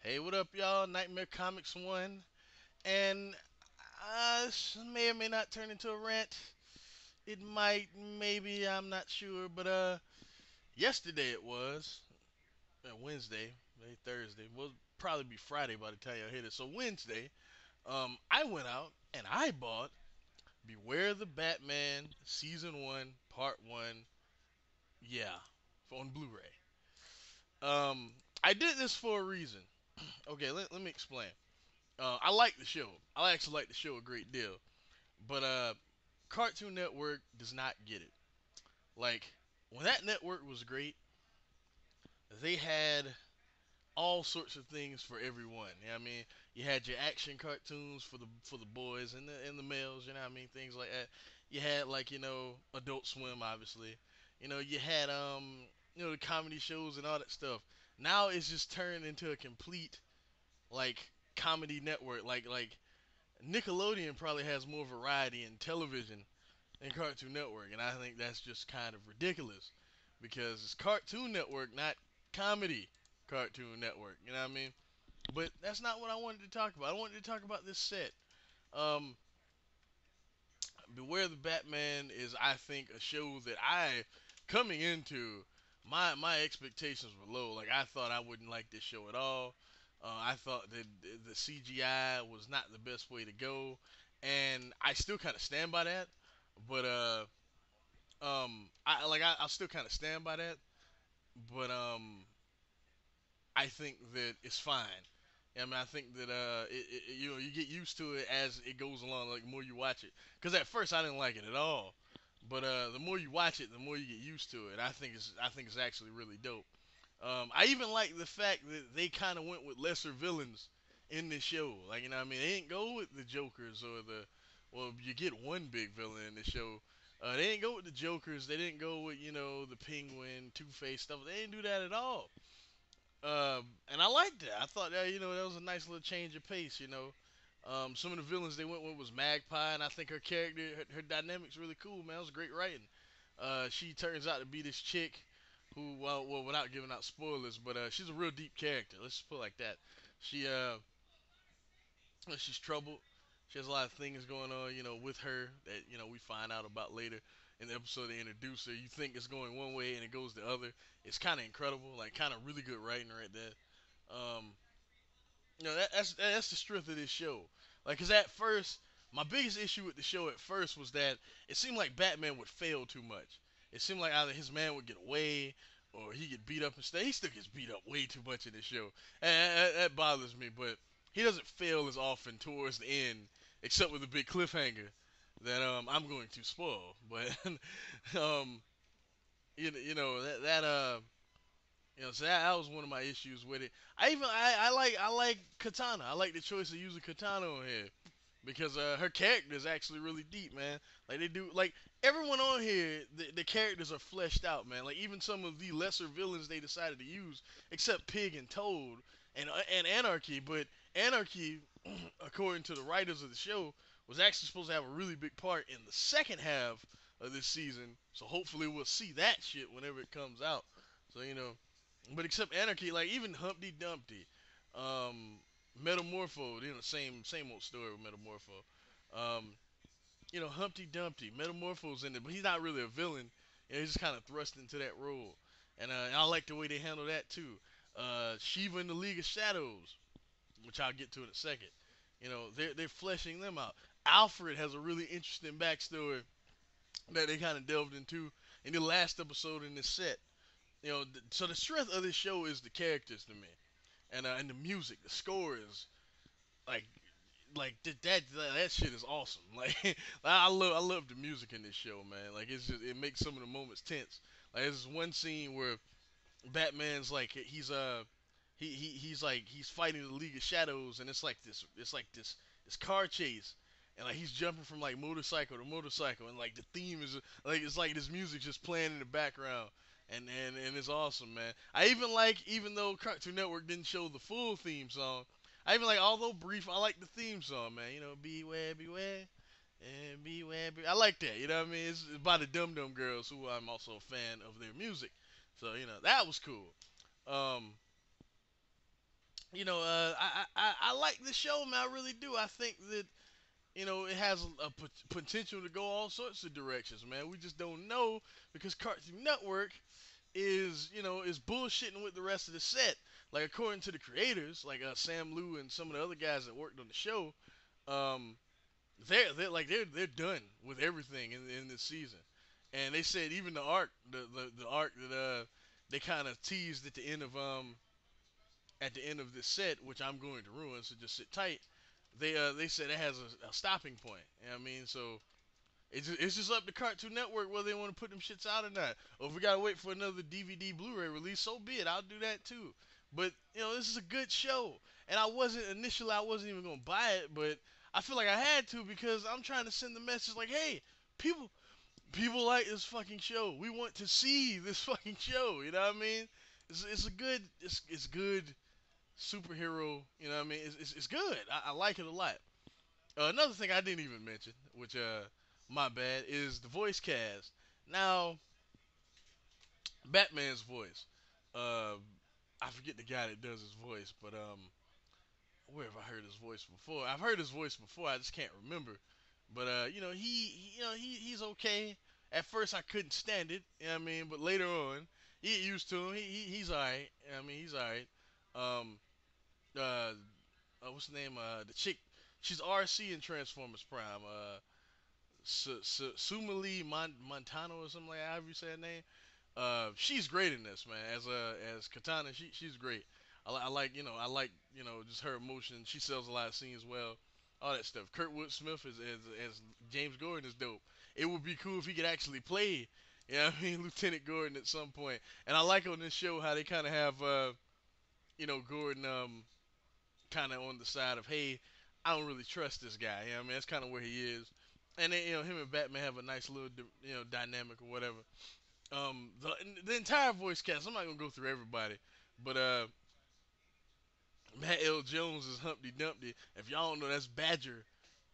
Hey, what up, y'all? Nightmare Comics 1. And this may or may not turn into a rant. It might, maybe, I'm not sure. But yesterday it was. Wednesday, maybe Thursday. Will probably be Friday by the time y'all hit it. So Wednesday, I went out and I bought Beware the Batman Season 1, Part 1. Yeah, on Blu-ray. I did this for a reason. Okay, let me explain. I like the show. I actually like the show a great deal. But Cartoon Network does not get it. Like when that network was great, they had all sorts of things for everyone. You know what I mean? You had your action cartoons for the boys and the males, you know what I mean? Things like that. You had like, Adult Swim obviously. You had the comedy shows and all that stuff. Now it's just turned into a complete like comedy network. Like Nickelodeon probably has more variety in television than Cartoon Network, and I think that's just kind of ridiculous because it's Cartoon Network, not comedy Cartoon Network. You know what I mean? But that's not what I wanted to talk about. I wanted to talk about this set. Um, Beware the Batman is, I think, a show that I coming into my expectations were low. Like I thought I wouldn't like this show at all. I thought that the CGI was not the best way to go, and I still kind of stand by that. But I still kind of stand by that. But I think that it's fine. I mean, I think that you get used to it as it goes along. Like the more you watch it, because at first I didn't like it at all, but the more you watch it, the more you get used to it. I think it's actually really dope. I even like the fact that they kind of went with lesser villains in this show. Like what I mean, they didn't go with the Jokers or the well, you get one big villain in the show. They didn't go with the Jokers. They didn't go with the Penguin, Two Face stuff. They didn't do that at all. And I liked that. I thought that that was a nice little change of pace. Some of the villains they went with was Magpie, and I think her character, her dynamic's really cool. Man, it was great writing. She turns out to be this chick who, well, without giving out spoilers, but she's a real deep character. Let's just put it like that. She she's troubled. She has a lot of things going on, with her that we find out about later in the episode. They introduce her. You think it's going one way and it goes the other. It's kind of incredible, like kind of really good writing right there. Um, that's the strength of this show. Like, cause at first, my biggest issue with the show at first was that it seemed like Batman would fail too much. It seemed like either his man would get away or he get beat up instead. He still gets beat up way too much in this show, and that bothers me. But he doesn't fail as often towards the end, except with a big cliffhanger that I'm going to spoil. But um, so that was one of my issues with it. I like Katana. I like the choice of using Katana on here because her character is actually really deep, man. Like they do, like everyone on here, the characters are fleshed out, man. Like even some of the lesser villains they decided to use, except Pig and Toad and Anarchy. But Anarchy, according to the writers of the show, was actually supposed to have a really big part in the second half of this season. So hopefully we'll see that shit whenever it comes out. So but except Anarchy, like even Humpty Dumpty, Metamorpho, same old story with Metamorpho. Um, Humpty Dumpty, Metamorpho's in it, but he's not really a villain. He's just kind of thrust into that role, and I like the way they handle that too. Shiva in the League of Shadows, which I'll get to in a second. They're fleshing them out. Alfred has a really interesting backstory that they kind of delved into in the last episode in this set. So the strength of this show is the characters to me, and the music, the score is like that shit is awesome. Like I love the music in this show, man. Like it makes some of the moments tense. Like there's one scene where Batman's like he's fighting the League of Shadows, and it's like this car chase, and like he's jumping from like motorcycle to motorcycle, and like the theme is like it's like this music just playing in the background, and it's awesome, man. I even like, even though Cartoon Network didn't show the full theme song, I even like, although brief, I like the theme song, man. Beware, beware. And beware, beware. I like that. You know what I mean? It's by the Dum Dum Girls, who I'm also a fan of their music. So that was cool. Um, I like the show, man. I really do. I think that it has a potential to go all sorts of directions, man. We just don't know because Cartoon Network is bullshitting with the rest of the set. Like according to the creators, like Sam Liu and some of the other guys that worked on the show, um, they're done with everything in this season, and they said even the arc that they kind of teased at the end of this set, which I'm going to ruin, so just sit tight. They said it has a stopping point. You know what I mean? So it's just up to Cartoon Network whether they want to put them shits out or not. Or if we gotta wait for another DVD Blu-ray release, so be it. I'll do that too. But this is a good show, and I wasn't even gonna buy it, but I feel like I had to because I'm trying to send the message like, hey, people, people like this fucking show. We want to see this fucking show. You know what I mean? It's a good it's good superhero. You know what I mean? It's good. I like it a lot. Another thing I didn't even mention, which my bad, is the voice cast. Now, Batman's voice. Uh, I forget the guy that does his voice, but where have I heard his voice before? I've heard his voice before. I just can't remember. But he's okay. At first, I couldn't stand it. You know what I mean? But later on, you get used to him. He's alright. I mean, he's alright. Um, uh, what's the name? The chick. She's RC in Transformers Prime. Sumali Montano or something like that. However you say her name. She's great in this, man. As Katana, she's great. I like just her emotion. She sells a lot of scenes well. All that stuff. Kurtwood Smith as James Gordon is dope. It would be cool if he could actually play. Lieutenant Gordon at some point. And I like on this show how they kind of have Gordon kind of on the side of, hey, I don't really trust this guy. That's kind of where he is. And then him and Batman have a nice little dynamic or whatever. The entire voice cast. I'm not gonna go through everybody, but Matt L. Jones is Humpty Dumpty. If y'all don't know, that's Badger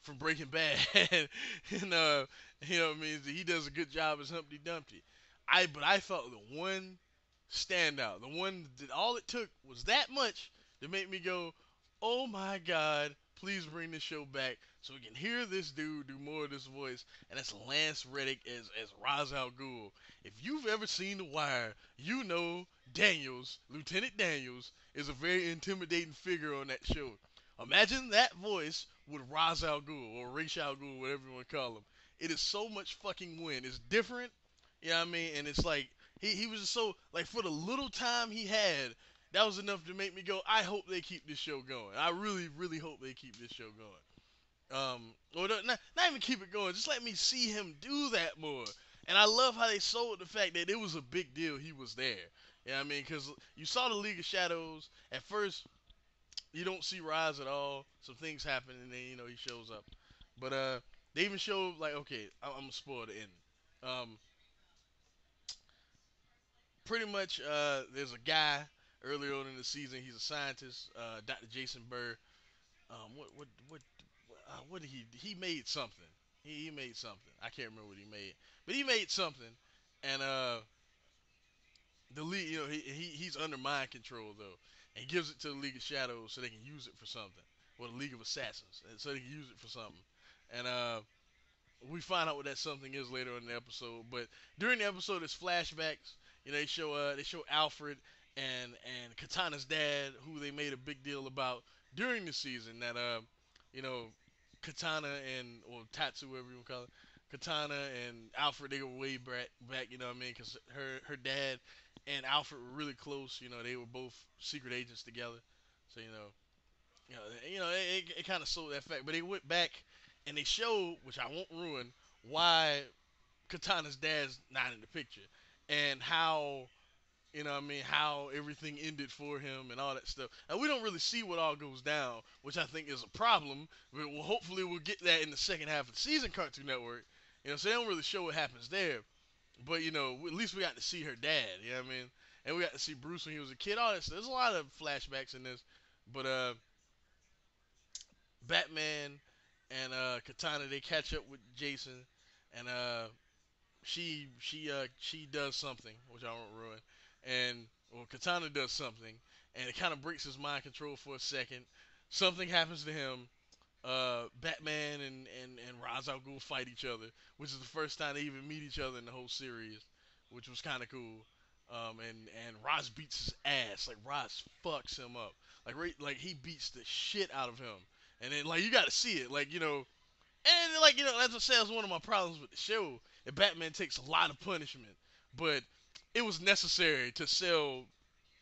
from Breaking Bad, and what I mean. He does a good job as Humpty Dumpty. I thought the one standout, the one that all it took was that much to make me go, oh my god, please bring this show back so we can hear this dude do more of this voice, and that's Lance Reddick as Ra's al Ghul. If you've ever seen The Wire, you know Lieutenant Daniels, is a very intimidating figure on that show. Imagine that voice with Ra's al Ghul, or Ra's al Ghul, whatever you want to call him. It is so much fucking win. It's different, you know what I mean? And it's like, he was just so, like, for the little time he had, that was enough to make me go, I hope they keep this show going. I really, really hope they keep this show going. Or not even keep it going. Just let me see him do that more. And I love how they sold the fact that it was a big deal he was there. You know what I mean? Because you saw the League of Shadows. At first, you don't see Rise at all. Some things happen, and then he shows up. But they even showed like, okay, I'm gonna spoil the ending. Um, Pretty much, there's a guy earlier on in the season. He's a scientist, Dr. Jason Burr. What did he made something. He made something. I can't remember what he made, but he made something, and the league, he's under mind control though, and he gives it to the League of Shadows so they can use it for something. Well, the League of Assassins, and so they can use it for something, and we find out what that something is later on in the episode. But during the episode, it's flashbacks. They show Alfred and Katana's dad, who they made a big deal about during the season. That you know, Katana and or Tatsu, whatever you want to call it, Katana and Alfred, they were way back. You know what I mean? Because her dad and Alfred were really close. They were both secret agents together. So it kind of sold that fact. But they went back and they showed, which I won't ruin, why Katana's dad's not in the picture and how how everything ended for him and all that stuff. And we don't really see what all goes down, which I think is a problem. Hopefully we'll get that in the second half of the season, Cartoon Network. So they don't really show what happens there. But at least we got to see her dad. You know what I mean? And we got to see Bruce when he was a kid. All that stuff. There's a lot of flashbacks in this, but Batman and Katana, they catch up with Jason, and she does something which I won't ruin, and Katana does something, and it kind of breaks his mind control for a second. Something happens to him. Batman and Ra's al Ghul fight each other, which is the first time they even meet each other in the whole series, which was kind of cool. And Ra's beats his ass. Like Ra's fucks him up. Like he beats the shit out of him. And then like you got to see it. Like and like as I said, was one of my problems with the show. That Batman takes a lot of punishment, but it was necessary to sell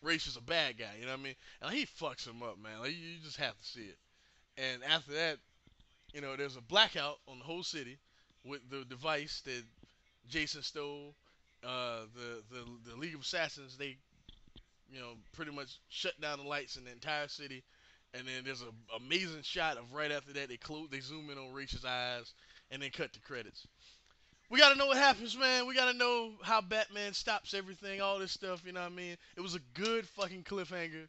Ra's as a bad guy. You know what I mean? And like, he fucks him up, man. Like you just have to see it. And after that, there's a blackout on the whole city with the device that Jason stole. The League of Assassins, they pretty much shut down the lights in the entire city. And then there's an amazing shot of right after that they zoom in on Rachel's eyes and then cut the credits. We gotta know what happens, man. We gotta know how Batman stops everything, all this stuff. You know what I mean? It was a good fucking cliffhanger.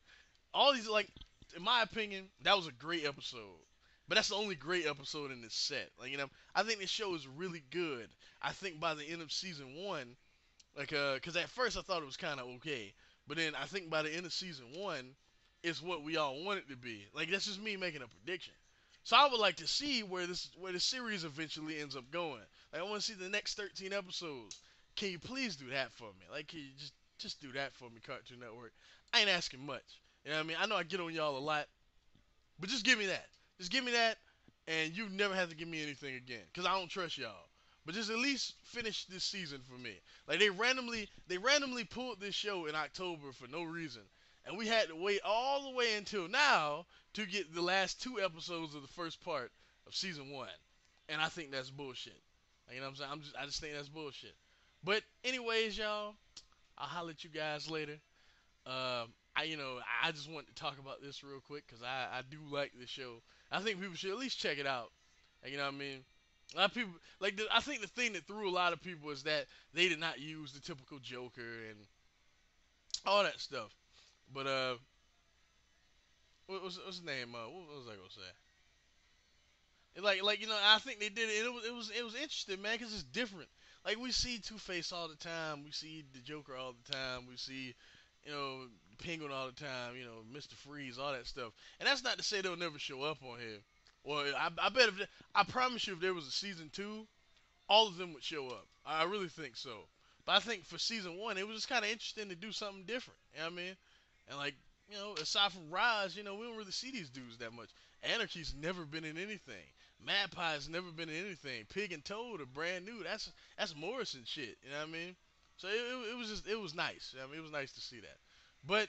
All these like, in my opinion, that was a great episode. But that's the only great episode in this set. Like I think this show is really good. I think by the end of season one, like because at first I thought it was kind of okay, but then I think by the end of season one, it's what we all want it to be. Like that's just me making a prediction. So I would like to see where the series eventually ends up going. Like I want to see the next 13 episodes. Can you please do that for me? Like can you just do that for me, Cartoon Network? I ain't asking much. You know what I mean? I know I get on y'all a lot, but just give me that. Just give me that, and you never have to give me anything again, cause I don't trust y'all. But just at least finish this season for me. Like they randomly pulled this show in October for no reason, and we had to wait all the way until now to get the last two episodes of the first part of season one. And I think that's bullshit. Like, you know what I'm saying? I just think that's bullshit. But anyways, y'all, I'll holler at you guys later. I just want to talk about this real quick because I do like this show. I think people should at least check it out. Like, you know what I mean? A lot of people I think the thing that threw a lot of people is that they did not use the typical Joker and all that stuff. But what's his name? What was I gonna say? I think they did it. It was interesting, man, because it's different. Like we see Two Face all the time, we see the Joker all the time, we see, the Penguin all the time, Mister Freeze, all that stuff. And that's not to say they'll never show up on here. Well, I bet I promise you, if there was a season two, all of them would show up. I really think so. But I think for season one, it was just kind of interesting to do something different. You know what I mean? And like, aside from Raj, we don't really see these dudes that much. Anarchy's never been in anything. Mad Pie's never been in anything. Pig and Toad are brand new. That's Morrison shit. You know what I mean? So it was nice. I mean, it was nice to see that. But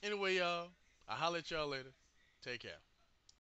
anyway, y'all, I'll holler at y'all later. Take care.